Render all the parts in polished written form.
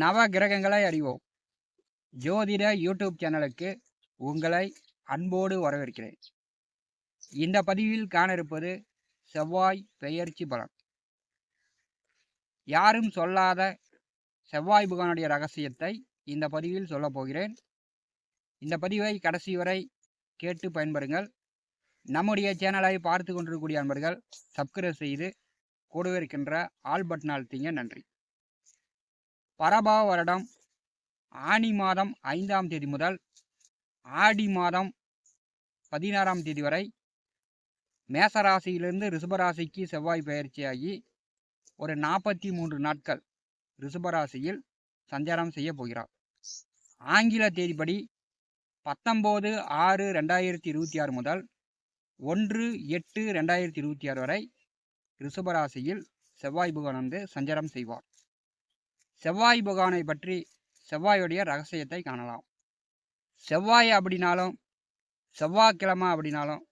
நவ கிரகங்களை அறிவோம் ஜோதிட யூடியூப் சேனலுக்கு உங்களை அன்போடு வரவேற்கிறேன். இந்த பதிவில் காண இருப்பது செவ்வாய் பெயர்ச்சி பலன். யாரும் சொல்லாத செவ்வாய் புகானுடைய ரகசியத்தை இந்த பதிவில் சொல்லப் போகிறேன். இந்த பதிவை கடைசி வரை கேட்டு பயன்பெறுங்கள். நம்முடைய சேனலை பார்த்து கொண்டிருக்கக்கூடிய அன்பர்கள் சப்ஸ்கிரைப் செய்து கூடவே இருக்கின்ற ஆல் பட்டன் அழுத்திங்க. நன்றி. பரபா வருடம் ஆனி மாதம் 5ஆம் தேதி முதல் ஆடி மாதம் 16ஆம் தேதி வரை மேசராசியிலிருந்து ரிஷபராசிக்கு செவ்வாய் பயிற்சியாகி ஒரு 43 நாட்கள் ரிஷபராசியில் சஞ்சாரம் செய்ய போகிறார். ஆங்கில தேதிப்படி 19/6/2026 முதல் 1/8/2026 வரை ரிஷபராசியில் செவ்வாய் புகான் சஞ்சாரம் செய்வார். செவ்வாய் புகானை பற்றி செவ்வாயுடைய ரகசியத்தை காணலாம். செவ்வாய் அப்படின்னாலும் செவ்வாய்க்கிழமை அப்படின்னாலும்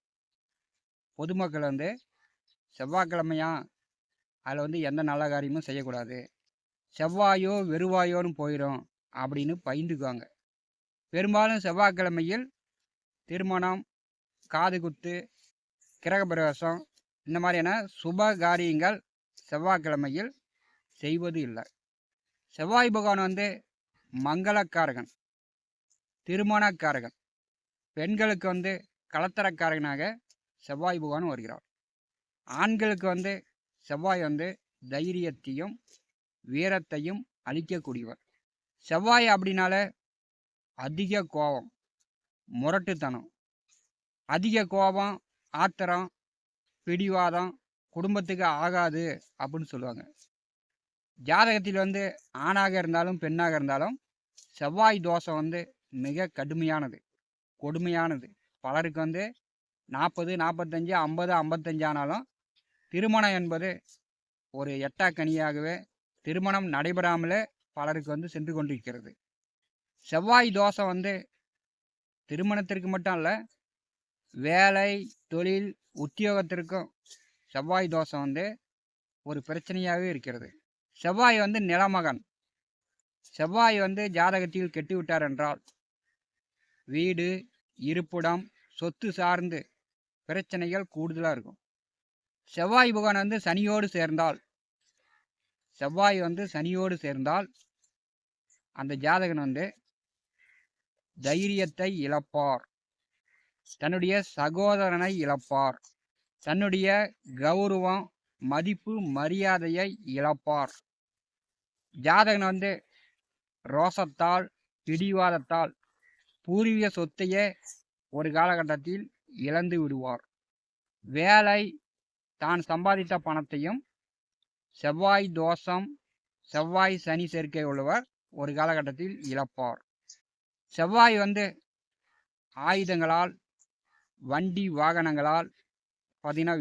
பொதுமக்கள் செவ்வாய்க்கிழமையா அதில் எந்த நல்ல காரியமும் செய்யக்கூடாது, செவ்வாயோ வெறுவாயோன்னு போயிடும் அப்படின்னு பயந்துக்குவாங்க. பெரும்பாலும் செவ்வாய்க்கிழமையில் திருமணம், காது குத்து, கிரகப்பிரவேசம் இந்த மாதிரியான சுப காரியங்கள் செவ்வாய்க்கிழமையில் செய்வது இல்லை. செவ்வாய் பகவான் மங்களக்காரகன், திருமணக்காரகன், பெண்களுக்கு கலத்தரக்காரகனாக செவ்வாய் பகவான் வருகிறார். ஆண்களுக்கு செவ்வாய் தைரியத்தையும் வீரத்தையும் அளிக்கக்கூடியவர். செவ்வாய் அப்படின்னாலே அதிக கோபம், முரட்டுத்தனம், அதிக கோபம், ஆத்திரம், பிடிவாதம் குடும்பத்துக்கு ஆகாது அப்படின்னு சொல்லுவாங்க. ஜாதகத்தில் ஆணாக இருந்தாலும் பெண்ணாக இருந்தாலும் செவ்வாய் தோஷம் மிக கடுமையானது, கொடுமையானது. பலருக்கு 40, 45, 50, 55 ஆனாலும் திருமணம் என்பது ஒரு எட்டாக்கனியாகவே திருமணம் நடைபெறாமலே பலருக்கு சென்று கொண்டிருக்கிறது. செவ்வாய் தோஷம் திருமணத்திற்கு மட்டும் இல்லை, வேலை, தொழில், உத்தியோகத்திற்கும் செவ்வாய் தோஷம் ஒரு பிரச்சனையாகவே இருக்கிறது. செவ்வாய் நிலமகன். செவ்வாய் ஜாதகத்தில் கெட்டு விட்டார் என்றால் வீடு, இருப்பிடம், சொத்து சார்ந்து பிரச்சனைகள் கூடுதலாக இருக்கும். செவ்வாய் புகான் சனியோடு சேர்ந்தால், செவ்வாய் சனியோடு சேர்ந்தால் அந்த ஜாதகன் தைரியத்தை இழப்பார், தன்னுடைய சகோதரனை இழப்பார், தன்னுடைய கௌரவம், மதிப்பு, மரியாதையை இழப்பார். ஜாதகன் ரோசத்தால், பிடிவாதத்தால் பூர்வீக சொத்தையே ஒரு காலகட்டத்தில் இழந்து விடுவார். வேலை, தான் சம்பாதித்த பணத்தையும் செவ்வாய் தோஷம், செவ்வாய் சனி சேர்க்கை உள்ளவர் ஒரு காலகட்டத்தில் இழப்பார். செவ்வாய் ஆயுதங்களால், வண்டி வாகனங்களால்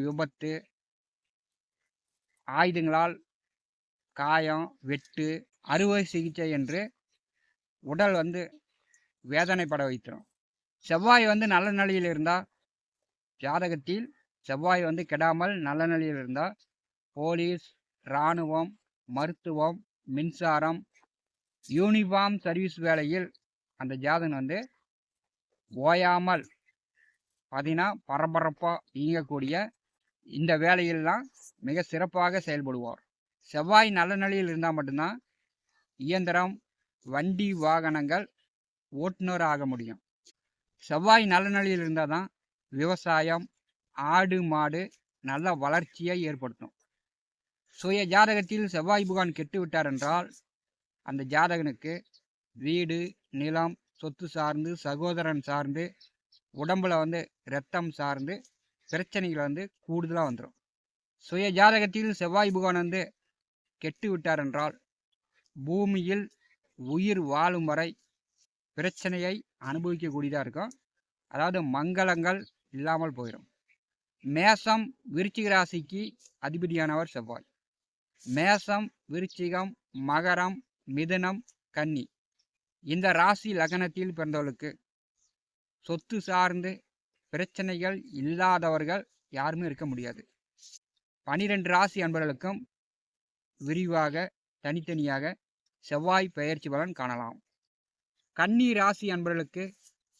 விபத்து, ஆயுதங்களால் காயம், வெட்டு, அறுவை சிகிச்சை என்று உடல் வேதனைப்பட வைத்திரும். செவ்வாய் நல்ல நிலையில் இருந்தால், ஜாதகத்தில் செவ்வாய் கெடாமல் நல்ல நிலையில் இருந்தால் போலீஸ், இராணுவம், மருத்துவம், மின்சாரம், யூனிஃபார்ம் சர்வீஸ் வேலையில் அந்த ஜாதகன் ஓயாமல் பரபரப்பாக இயங்கக்கூடிய இந்த வேலையில்தான் மிக சிறப்பாக செயல்படுவார். செவ்வாய் நல்ல நிலையில் இருந்தால் மட்டும்தான் இயந்திரம், வண்டி வாகனங்கள் ஓட்டுநர் ஆக முடியும். செவ்வாய் நல்ல நிலையில் இருந்தால் தான் விவசாயம், ஆடு மாடு நல்ல வளர்ச்சியை ஏற்படுத்தும். சுய ஜாதகத்தில் செவ்வாய் புகான் கெட்டு விட்டார் என்றால் அந்த ஜாதகனுக்கு வீடு, நிலம், சொத்து சார்ந்து, சகோதரன் சார்ந்து, உடம்புல இரத்தம் சார்ந்து பிரச்சனைகள் கூடுதலாக வந்துடும். சுய ஜாதகத்தில் செவ்வாய் புகான் கெட்டு விட்டார் என்றால் பூமியில் உயிர் வாழும் வரை பிரச்சனையை அனுபவிக்கக்கூடியதாக இருக்கும். அதாவது மங்களங்கள் இல்லாமல் போயிடும். மேசம், விருச்சிக ராசிக்கு அதிபதியானவர் செவ்வாய். மேசம், விருச்சிகம், மகரம், மிதுனம், கன்னி இந்த ராசி லக்னத்தில் பிறந்தவர்களுக்கு சொத்து சார்ந்து பிரச்சனைகள் இல்லாதவர்கள் யாருமே இருக்க முடியாது. 12 ராசி அன்பர்களுக்கும் விரிவாக தனித்தனியாக செவ்வாய் பெயர்ச்சி பலன் காணலாம். கன்னி ராசி அன்பர்களுக்கு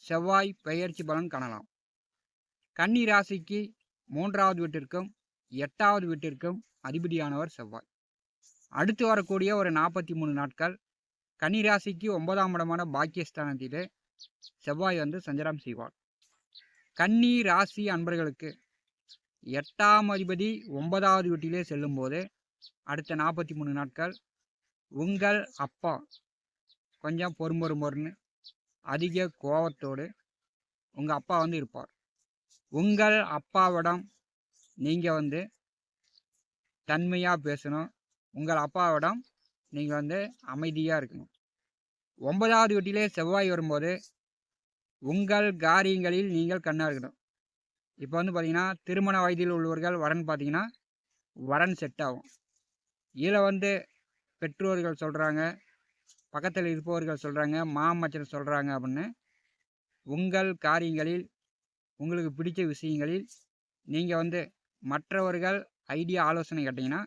செவ்வாய் பெயர்ச்சி பலன் காணலாம். கன்னி ராசிக்கு 3வது வீட்டிற்கும் 8வது வீட்டிற்கும் அதிபதியானவர் செவ்வாய். அடுத்து வரக்கூடிய ஒரு 43 நாட்கள் கன்னி ராசிக்கு 9ஆம் இடமான பாக்கியஸ்தானத்திலே செவ்வாய் சஞ்சாரம் செய்வார். கன்னி ராசி அன்பர்களுக்கு 8ஆம் அதிபதி 9வது வீட்டிலே செல்லும்போது அடுத்த 43 நாட்கள் உங்கள் அப்பா கொஞ்சம் பொறுமொறுன்னு அதிக கோபத்தோடு உங்கள் அப்பா இருப்பார். உங்கள் அப்பாவிடம் நீங்கள் தன்மையாக பேசணும். உங்கள் அப்பாவிடம் நீங்கள் அமைதியாக இருக்கணும். 9வது வீட்டிலே செவ்வாய் வரும்போது உங்கள் காரியங்களில் நீங்கள் கண்ணா இருக்கணும். இப்போ பார்த்தீங்கன்னா திருமண வயதில் உள்ளவர்கள் வரன் பார்த்தீங்கன்னா வரன் செட் ஆகும். இதில் பெற்றோர்கள் சொல்கிறாங்க, பக்கத்தில் இருப்பவர்கள் சொல்கிறாங்க, மாமச்சர் சொல்கிறாங்க அப்படின்னு உங்கள் காரியங்களில் உங்களுக்கு பிடிச்ச விஷயங்களில் நீங்கள் மற்றவர்கள் ஐடியா ஆலோசனை கேட்டிங்கன்னா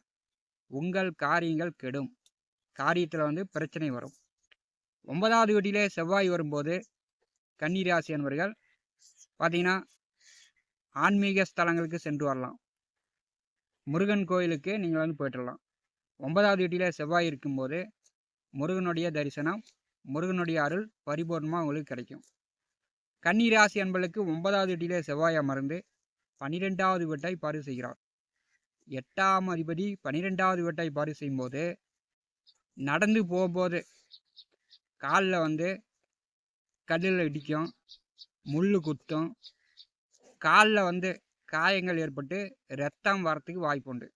உங்கள் காரியங்கள் கெடும். காரியத்தில் பிரச்சனை வரும். 9வது வீட்டிலே செவ்வாய் வரும்போது கன்னிராசி அன்பர்கள் பார்த்தீங்கன்னா ஆன்மீக ஸ்தலங்களுக்கு சென்று வரலாம். முருகன் கோயிலுக்கு நீங்கள் போய்ட்டுடலாம். 9வது வீட்டிலே செவ்வாய் இருக்கும்போது முருகனுடைய தரிசனம், முருகனுடைய அருள் பரிபூர்ணமாக உங்களுக்கு கிடைக்கும். கன்னிராசி அன்பர்களுக்கு 9வது வீட்டிலே செவ்வாய் அமர்ந்து 12வது வீட்டை பார்வை செய்கிறார். 8ஆம் அதிபதி 12வது வீட்டை பார்வை செய்யும்போது நடந்து போகும்போது காலில் கல்லில் இடிக்கும், முள் குத்தும், காலில் காயங்கள் ஏற்பட்டு இரத்தம் வரத்துக்கு வாய்ப்பு உண்டு.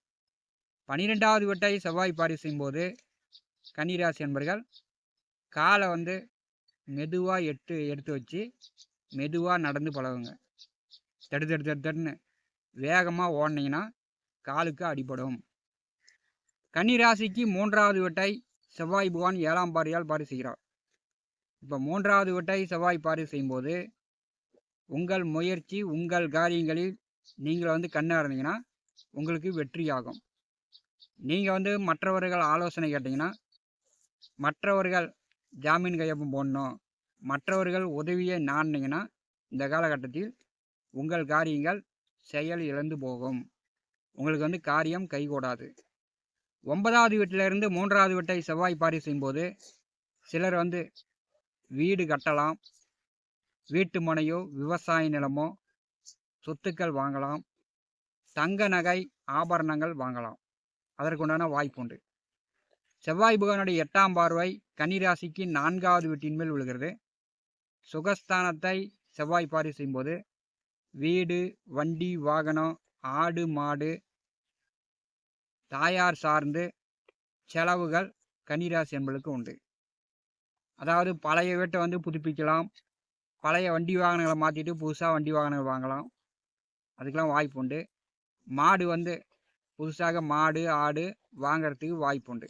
12வது வீட்டை செவ்வாய் பார்வை செய்யும்போது கன்னிராசி அன்பர்கள் காலை மெதுவாக எடுத்து வச்சு மெதுவாக நடந்து பழகுங்க. தடுன்னு வேகமாக ஓடினீங்கன்னா காலுக்கு அடிபடும். கன்னிராசிக்கு 3வது வீட்டை செவ்வாய் பகவான் 7ஆம் பார்வையால் பார்வை செய்கிறார். இப்போ 3வது வீட்டை செவ்வாய் பார்வை செய்யும்போது உங்கள் முயற்சி, உங்கள் காரியங்களில் நீங்கள் கண்ணா இருந்தீங்கன்னா உங்களுக்கு வெற்றியாகும். நீங்கள் மற்றவர்கள் ஆலோசனை கேட்டிங்கன்னா, மற்றவர்கள் ஜாமீன் கையொப்பம் போடணும், மற்றவர்கள் உதவியை நாடினீங்கன்னா இந்த காலகட்டத்தில் உங்கள் காரியங்கள் செயல் இழந்து போகும். உங்களுக்கு காரியம் கைகூடாது. 9வது வீட்டிலிருந்து 3வது வீட்டை செவ்வாய் பார்வை செய்யும்போது சிலர் வீடு கட்டலாம், வீட்டு மனையோ விவசாய நிலமோ சொத்துக்கள் வாங்கலாம், தங்க நகை ஆபரணங்கள் வாங்கலாம். அதற்குண்டான வாய்ப்பு உண்டு. செவ்வாய் பகவானுடைய 8ஆம் பார்வை கன்னிராசிக்கு 4வது வீட்டின் மேல் விழுகிறது. சுகஸ்தானத்தை செவ்வாய் பார்வை செய்யும்போது வீடு, வண்டி, வாகனம், ஆடு, மாடு, தாயார் சார்ந்து செலவுகள் கன்னிராசி என்பதற்கு உண்டு. அதாவது பழைய வீட்டை புதுப்பிக்கலாம், பழைய வண்டி வாகனங்களை மாற்றிட்டு புதுசாக வண்டி வாகனங்கள் வாங்கலாம். அதுக்கெல்லாம் வாய்ப்பு உண்டு. மாடு புதுசாக மாடு, ஆடு வாங்கிறதுக்கு வாய்ப்பு உண்டு.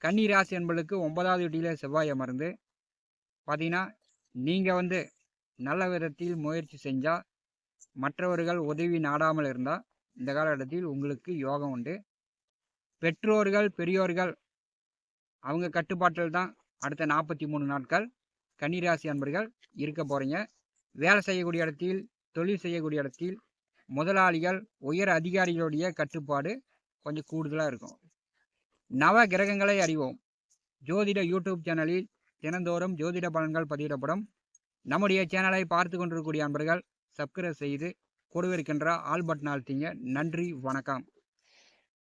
கன்னிராசி என்பதற்கு 9வது வீட்டிலே செவ்வாய் அமர்ந்து பார்த்தீங்கன்னா நீங்கள் நல்ல விதத்தில் முயற்சி செஞ்சால், மற்றவர்கள் உதவி நாடாமல் இருந்தால் இந்த காலகட்டத்தில் உங்களுக்கு யோகம் உண்டு. பெற்றோர்கள், பெரியோர்கள் அவங்க கட்டுப்பாட்டில் தான் அடுத்த 43 நாட்கள் கன்னிராசி அன்பர்கள் இருக்க போகிறீங்க. வேலை செய்யக்கூடிய இடத்தில், தொழில் செய்யக்கூடிய இடத்தில் முதலாளிகள், உயர் அதிகாரிகளுடைய கட்டுப்பாடு கொஞ்சம் கூடுதலாக இருக்கும். நவ கிரகங்களை அறிவோம் ஜோதிட யூடியூப் சேனலில் தினந்தோறும் ஜோதிட பலன்கள் பதிவிடப்படும். நம்முடைய சேனலை பார்த்து கொண்டிருக்கக்கூடிய அன்பர்கள் சப்ஸ்கிரைப் செய்து கூடவே இருக்கின்ற ஆல் பட்டன் அழுத்திங்க. நன்றி, வணக்கம்.